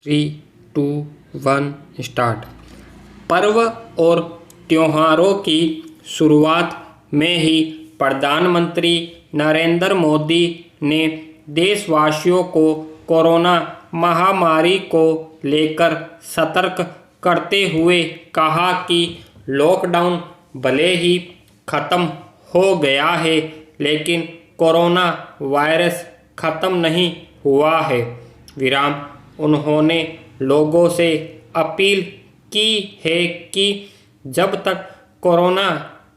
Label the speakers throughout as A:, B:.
A: 3, 2, 1 start. पर्व और त्योहारों की शुरुआत में ही प्रधानमंत्री नरेंद्र मोदी ने देशवासियों को कोरोना महामारी को लेकर सतर्क करते हुए कहा कि लॉकडाउन भले ही खत्म हो गया है, लेकिन कोरोना वायरस खत्म नहीं हुआ है। उन्होंने लोगों से अपील की है कि जब तक कोरोना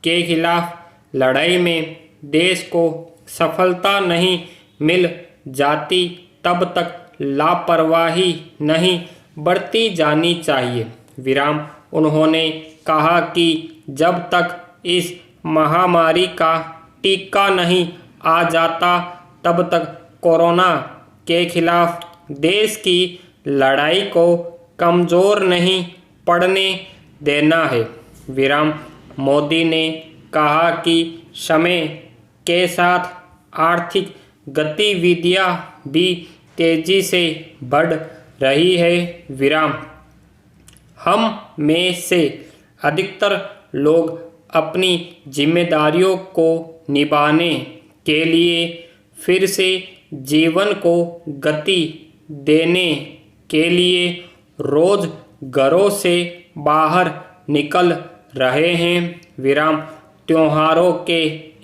A: के खिलाफ लड़ाई में देश को सफलता नहीं मिल जाती, तब तक लापरवाही नहीं बरती जानी चाहिए। उन्होंने कहा कि जब तक इस महामारी का टीका नहीं आ जाता, तब तक कोरोना के खिलाफ देश की लड़ाई को कमज़ोर नहीं पड़ने देना है। मोदी ने कहा कि समय के साथ आर्थिक गतिविधियां भी तेजी से बढ़ रही है। हम में से अधिकतर लोग अपनी जिम्मेदारियों को निभाने के लिए फिर से जीवन को गति देने के लिए रोज घरों से बाहर निकल रहे हैं। त्योहारों के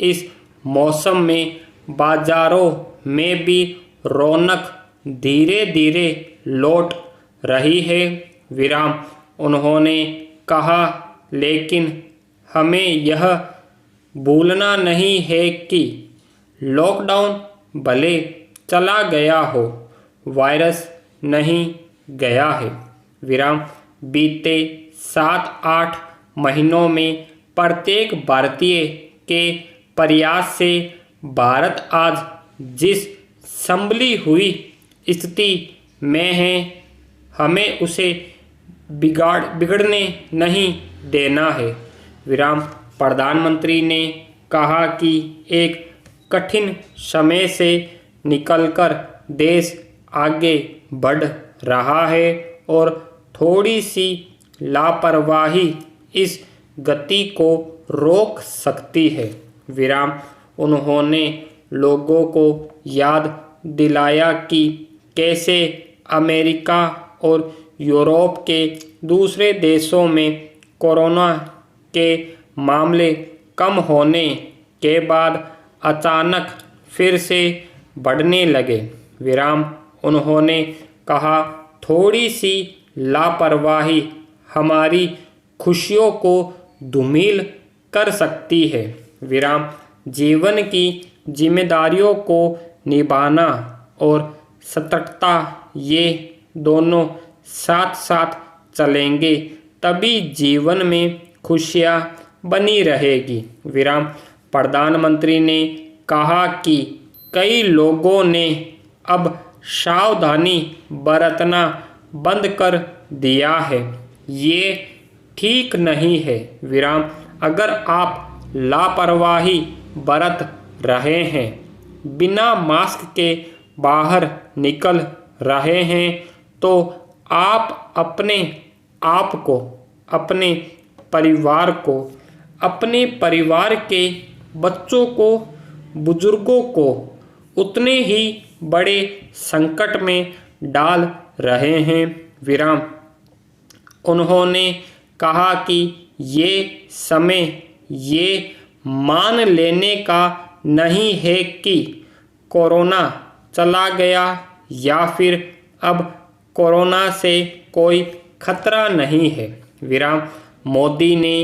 A: इस मौसम में बाजारों में भी रौनक धीरे धीरे लौट रही है। उन्होंने कहा, लेकिन हमें यह भूलना नहीं है कि लॉकडाउन भले चला गया हो, वायरस नहीं गया है। बीते 7-8 महीनों में प्रत्येक भारतीय के प्रयास से भारत आज जिस संभली हुई स्थिति में है, हमें उसे बिगड़ने नहीं देना है। प्रधानमंत्री ने कहा कि एक कठिन समय से निकलकर देश आगे बढ़ रहा है और थोड़ी सी लापरवाही इस गति को रोक सकती है। उन्होंने लोगों को याद दिलाया कि कैसे अमेरिका और यूरोप के दूसरे देशों में कोरोना के मामले कम होने के बाद अचानक फिर से बढ़ने लगे। उन्होंने कहा, थोड़ी सी लापरवाही हमारी खुशियों को धूमिल कर सकती है। जीवन की जिम्मेदारियों को निभाना और सतर्कता, ये दोनों साथ साथ चलेंगे, तभी जीवन में खुशियाँ बनी रहेगी। प्रधानमंत्री ने कहा कि कई लोगों ने अब सावधानी बरतना बंद कर दिया है। ये ठीक नहीं है। अगर आप लापरवाही बरत रहे हैं, बिना मास्क के बाहर निकल रहे हैं, तो आप अपने आप को, अपने परिवार को, अपने परिवार के बच्चों को, बुजुर्गों को उतने ही बड़े संकट में डाल रहे हैं। उन्होंने कहा कि ये समय ये मान लेने का नहीं है कि कोरोना चला गया या फिर अब कोरोना से कोई खतरा नहीं है। मोदी ने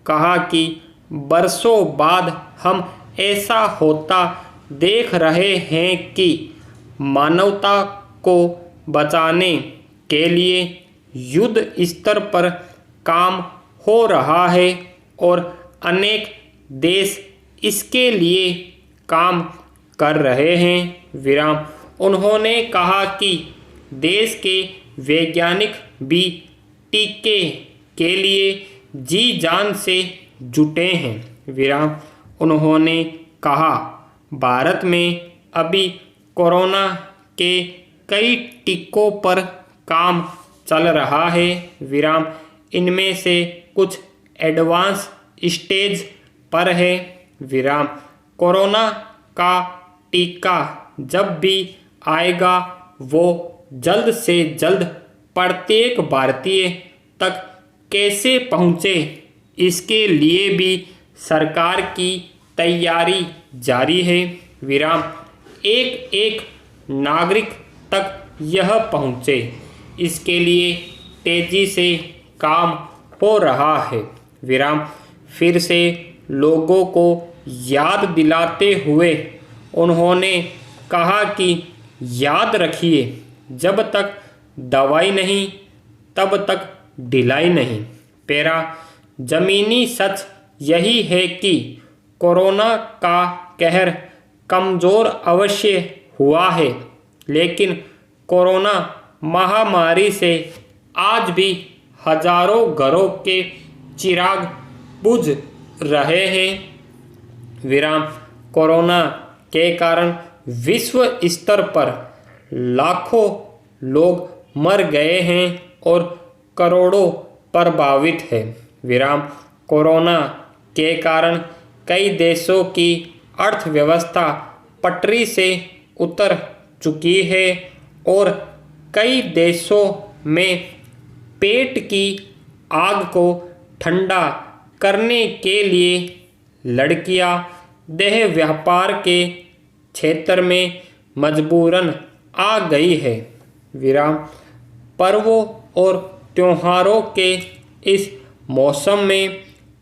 A: कहा कि बरसों बाद हम ऐसा होता देख रहे हैं कि मानवता को बचाने के लिए युद्ध स्तर पर काम हो रहा है और अनेक देश इसके लिए काम कर रहे हैं। उन्होंने कहा कि देश के वैज्ञानिक भी टीके के लिए जी जान से जुटे हैं। उन्होंने कहा, भारत में अभी कोरोना के कई टीकों पर काम चल रहा है विराम। इनमें से कुछ एडवांस स्टेज पर है विराम। कोरोना का टीका जब भी आएगा वो जल्द से जल्द प्रत्येक भारतीय तक कैसे पहुँचे, इसके लिए भी सरकार की तैयारी जारी है विराम। एक एक नागरिक तक यह पहुँचे, इसके लिए तेजी से काम हो रहा है विराम। फिर से लोगों को याद दिलाते हुए उन्होंने कहा कि याद रखिए, जब तक दवाई नहीं तब तक ढिलाई नहीं। पेरा जमीनी सच यही है कि कोरोना का कहर कमज़ोर अवश्य हुआ है, लेकिन कोरोना महामारी से आज भी हजारों घरों के चिराग बुझ रहे हैं विराम। कोरोना के कारण विश्व स्तर पर लाखों लोग मर गए हैं और करोड़ों प्रभावित हैं विराम। कोरोना के कारण कई देशों की अर्थव्यवस्था पटरी से उतर चुकी है और कई देशों में पेट की आग को ठंडा करने के लिए लड़कियां देह व्यापार के क्षेत्र में मजबूरन आ गई है विराम। पर्वों और त्योहारों के इस मौसम में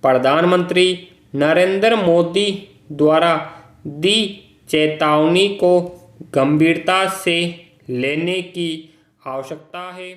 A: प्रधानमंत्री नरेंद्र मोदी द्वारा दी चेतावनी को गंभीरता से लेने की आवश्यकता है।